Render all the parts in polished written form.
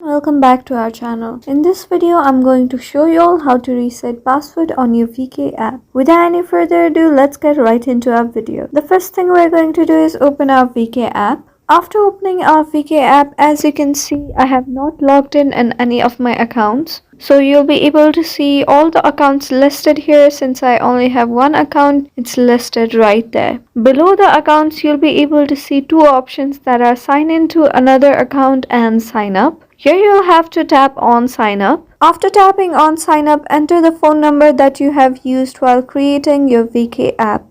Welcome back to our channel. In this video, I'm going to show you all how to reset password on your VK app. Without any further ado, let's get right into our video. The first thing we're going to do is open our VK app. After opening our VK app, as you can see, I have not logged in any of my accounts. So you'll be able to see all the accounts listed here. Since I only have one account, it's listed right there. Below the accounts, you'll be able to see two options that are sign in to another account and sign up. Here you'll have to tap on sign up. After tapping on sign up, enter the phone number that you have used while creating your VK app.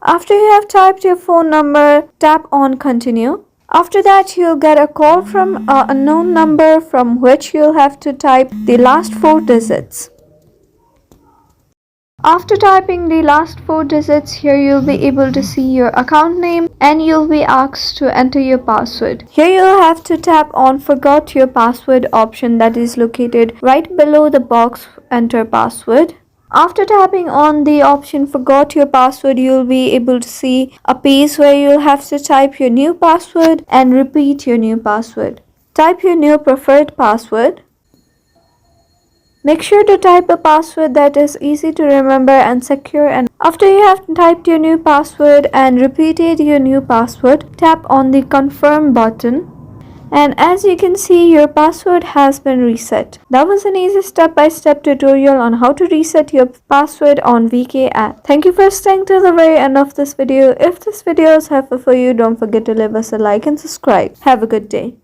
After you have typed your phone number, tap on continue. After that, you'll get a call from an unknown number from which you'll have to type the last 4 digits. After typing the last 4 digits, here you'll be able to see your account name and you'll be asked to enter your password. Here you'll have to tap on forgot your password option that is located right below the box enter password. After tapping on the option forgot your password, you'll be able to see a page where you'll have to type your new password and repeat your new password. Type your new preferred password. Make sure to type a password that is easy to remember and secure, and after you have typed your new password and repeated your new password, tap on the confirm button. And as you can see, your password has been reset. That was an easy step-by-step tutorial on how to reset your password on VK app. Thank you for staying till the very end of this video. If this video is helpful for you, don't forget to leave us a like and subscribe. Have a good day.